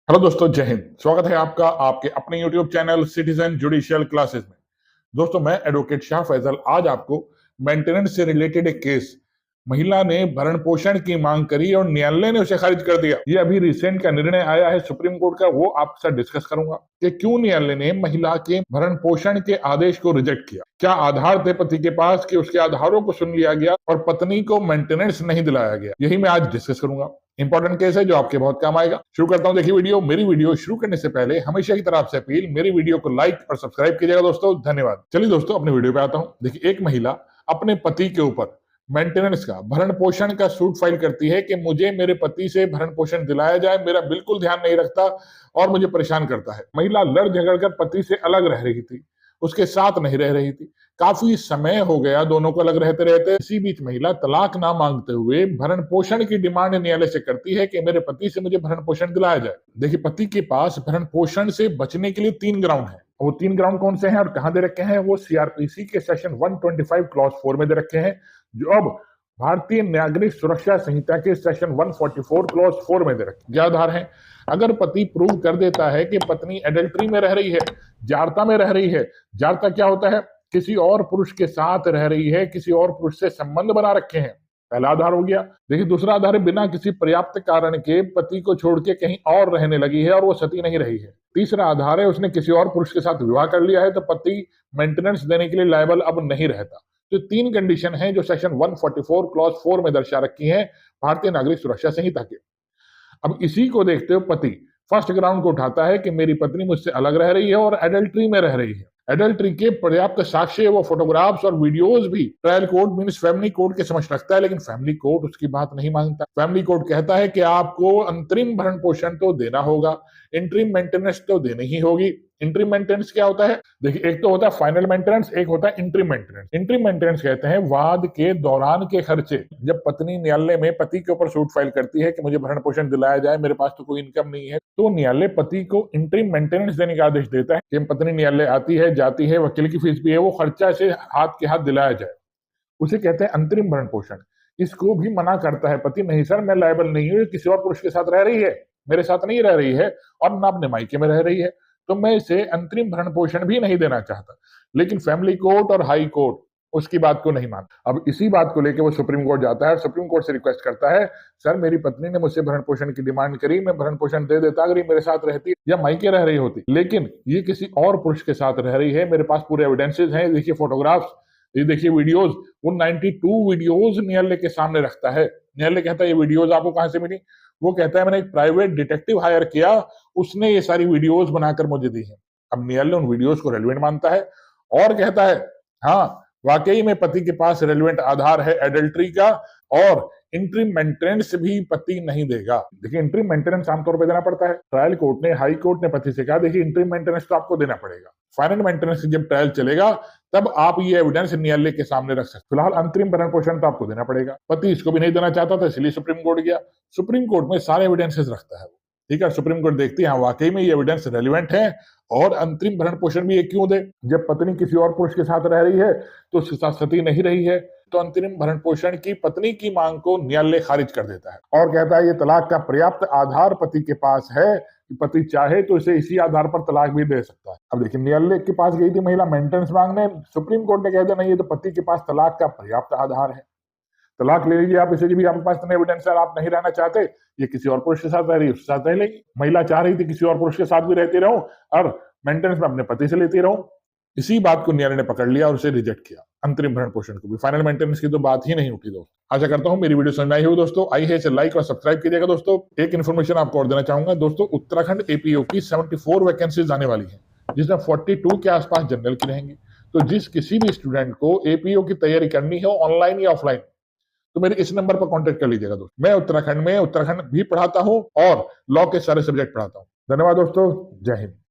Hello दोस्तों, जय हिंद। स्वागत है आपका आपके अपने YouTube channel citizen judicial classes में। दोस्तों, मैं एडवोकेट शाह फैसल आज आपको मेंटेनेंस से रिलेटेड एक केस, महिला ने भरण पोषण की मांग करी और न्यायालय ने उसे खारिज कर दिया। ये अभी रिसेंट का निर्णय आया है सुप्रीम कोर्ट का, वो आपके साथ डिस्कस करूंगा कि क्यों न्यायालय ने महिला के भरण पोषण के आदेश को रिजेक्ट किया। क्या आधार थे पति के पास कि उसके आधारों को सुन लिया गया और पत्नी को मेंटेनेंस नहीं दिलाया गया, यही मैं आज डिस्कस करूंगा। इंपॉर्टेंट केस है जो आपके बहुत काम आएगा। शुरू करता हूं। देखिए वीडियो, मेरी वीडियो शुरू करने से पहले हमेशा की तरह आपसे अपील, मेरी वीडियो को लाइक और सब्सक्राइब कीजिएगा दोस्तों। धन्यवाद। चलिए दोस्तों, अपने वीडियो पे आता हूं। देखिए, एक महिला अपने पति के ऊपर मेंटेनेंस का, भरण पोषण का सूट फाइल करती है कि मुझे मेरे पति से भरण पोषण दिलाया जाए, मेरा बिल्कुल ध्यान नहीं रखता और मुझे परेशान करता है। महिला लड़ झगड़ कर पति से अलग रह रही थी, उसके साथ नहीं रह रही थी। काफी समय हो गया दोनों को अलग रहते रहते। इसी बीच महिला तलाक ना मांगते हुए भरण पोषण की डिमांड न्यायालय से करती है कि मेरे पति से मुझे भरण पोषण दिलाया जाए। देखिए, पति के पास भरण पोषण से बचने के लिए 3 ग्राउंड है। वो 3 ग्राउंड कौन से हैं और कहां दे रखे हैं? वो सीआरपीसी के सेक्शन 125 क्लॉज 4 में दे रखे हैं, जो अब भारतीय नागरिक सुरक्षा संहिता के सेक्शन 144 क्लॉज 4 में दे रखे। क्या आधार है? अगर पति प्रूव कर देता है कि पत्नी एडल्ट्री में रह रही है, जारता में रह रही है। जारता क्या होता है? किसी और पुरुष के साथ रह रही है, किसी और पुरुष से संबंध बना रखे हैं। पहला आधार हो गया। देखिए, दूसरा आधार है बिना किसी पर्याप्त कारण के पति को छोड़ के कहीं और रहने लगी है और वो सती नहीं रही है। तीसरा आधार है उसने किसी और पुरुष के साथ विवाह कर लिया है, तो पति मेंटेनेंस देने के लिए लायबल अब नहीं रहता। तो 3 कंडीशन है जो सेक्शन 144 क्लॉज 4 में दर्शा रखी है भारतीय नागरिक सुरक्षा संहिता के। अब इसी को देखते हुए पति फर्स्ट ग्राउंड को उठाता है कि मेरी पत्नी मुझसे अलग रह रही है और एडल्ट्री में रह रही है। एडल्ट्री के पर्याप्त साक्ष्य, वो फोटोग्राफ्स और वीडियोस भी trial court means family court के समझ रखता है, लेकिन फैमिली कोर्ट उसकी बात नहीं मानता। फैमिली कोर्ट कहता है कि आपको अंतरिम भरण पोषण तो देना होगा, इंटरिम मेंटेनेंस तो देनी ही होगी। इंटरिम मेंटेनेंस क्या होता है? देखिए, एक तो होता है फाइनल मेंटेनेंस, एक होता है इंटरिम मेंटेनेंस। इंटरिम मेंटेनेंस कहते हैं वाद के दौरान के खर्चे। जब पत्नी न्यायालय में पति के ऊपर सूट फाइल करती है कि मुझे भरण पोषण दिलाया जाए, मेरे पास तो कोई इनकम नहीं है, तो न्यायालय पति को इंटरिम मेंटेनेंस देने का आदेश देता है कि पत्नी न्यायालय आती है, जाती है, वकील की फीस भी है, वो खर्चा से हाथ के हाथ दिलाया जाए। उसे कहते हैं अंतरिम भरण पोषण। इसको भी मना करता है पति, नहीं सर, मैं लायबल नहीं हूं, किसी और पुरुष के साथ रह रही है, मेरे साथ नहीं रह रही है और ना अपने मायके में रह रही है, तो मैं इसे अंतरिम भरण पोषण भी नहीं देना चाहता। लेकिन फैमिली कोर्ट और हाई कोर्ट उसकी बात को नहीं मानता। अब इसी बात को लेकर वो सुप्रीम कोर्ट जाता है और सुप्रीम कोर्ट से रिक्वेस्ट करता है, सर मेरी पत्नी ने मुझसे भरण पोषण की डिमांड करी, मैं भरण पोषण दे देता अगर ये मेरे साथ रहती या मायके रह रही होती, लेकिन ये किसी और पुरुष के साथ रह रही है। मेरे पास पूरे एविडेंसेस हैं, देखिए फोटोग्राफ्स, ये देखिए वीडियोस। वो 92 वीडियोस न्यायालय के सामने रखता है। न्यायालय कहता है ये वीडियोस आपको कहां से मिली? वो कहता है मैंने एक प्राइवेट डिटेक्टिव हायर किया, उसने ये सारी वीडियोस बनाकर मुझे दी है। अब न्यायालय उन वीडियोस को रेलेवेंट मानता है और कहता है हाँ, वाकई में पति के पास रेलेवेंट आधार है एडल्ट्री का, और इंटरिम मेंटेनेंस भी पति नहीं देगा। देखिए, इंटरिम मेंटेनेंस आमतौर पर देना पड़ता है। ट्रायल कोर्ट ने, हाई कोर्ट ने पति से कहा देखिए इंटरिम मेंटेनेंस तो आपको देना पड़ेगा, फाइनल मेंटेनेंस जब ट्रायल चलेगा तब आप ये एविडेंस न्यायालय के सामने रख सकते। फिलहाल अंतरिम भरण पोषण तो आपको देना पड़ेगा। पति इसको भी नहीं देना चाहता था, इसलिए सुप्रीम कोर्ट गया। सुप्रीम कोर्ट में सारे एविडेंसेस रखता है वो, ठीक है। सुप्रीम कोर्ट देखती है हाँ वाकई में ये एविडेंस रेलिवेंट है और अंतरिम भरण पोषण भी ये क्यों दे? जब पत्नी किसी और पुरुष के साथ रह रही है तो उसके साथ सती नहीं रही है, तो अंतरिम भरण पोषण की पत्नी की मांग को न्यायालय खारिज कर देता है और कहता है ये तलाक का पर्याप्त आधार पति के पास है कि पति चाहे तो इसे इसी आधार पर तलाक भी दे सकता है। अब देखिए, न्यायालय के पास गई थी महिला मेंटेनेंस मांगने, सुप्रीम कोर्ट ने कह दिया नहीं, ये तो पति के पास तलाक का पर्याप्त आधार है, तलाक ले लीजिए आप, इसे भी आपके पास इतना एविडेंस है, आप नहीं रहना चाहते, ये किसी और पुरुष के साथ रह रही है, उसके साथ रह लेगी। महिला चाह रही थी किसी और पुरुष के साथ भी रहती रहूं और मेंटेनेंस में अपने पति से लेती रहूं। इसी बात को न्यायालय ने पकड़ लिया और उसे रिजेक्ट किया, अंतरिम भरण पोषण को भी। फाइनल मेंटेनेंस की तो बात ही नहीं उठी दोस्तों। आशा करता हूं मेरी वीडियो समझ में आई हो दोस्तों। आई है इसे लाइक और सब्सक्राइब कीजिएगा दोस्तों। एक इन्फॉर्मेशन आपको और देना चाहूंगा दोस्तों, उत्तराखंड एपीओ की 74 वैकेंसीज आने वाली है, जिसमें 42 के आसपास जनरल की रहेंगी। तो जिस किसी भी स्टूडेंट को एपीओ की तैयारी करनी हो, ऑनलाइन या ऑफलाइन, तो मेरे इस नंबर पर कांटेक्ट कर लीजिएगा दोस्तों। मैं उत्तराखंड भी पढ़ाता हूं और लॉ के सारे सब्जेक्ट पढ़ाता हूं। धन्यवाद दोस्तों, जय हिंद।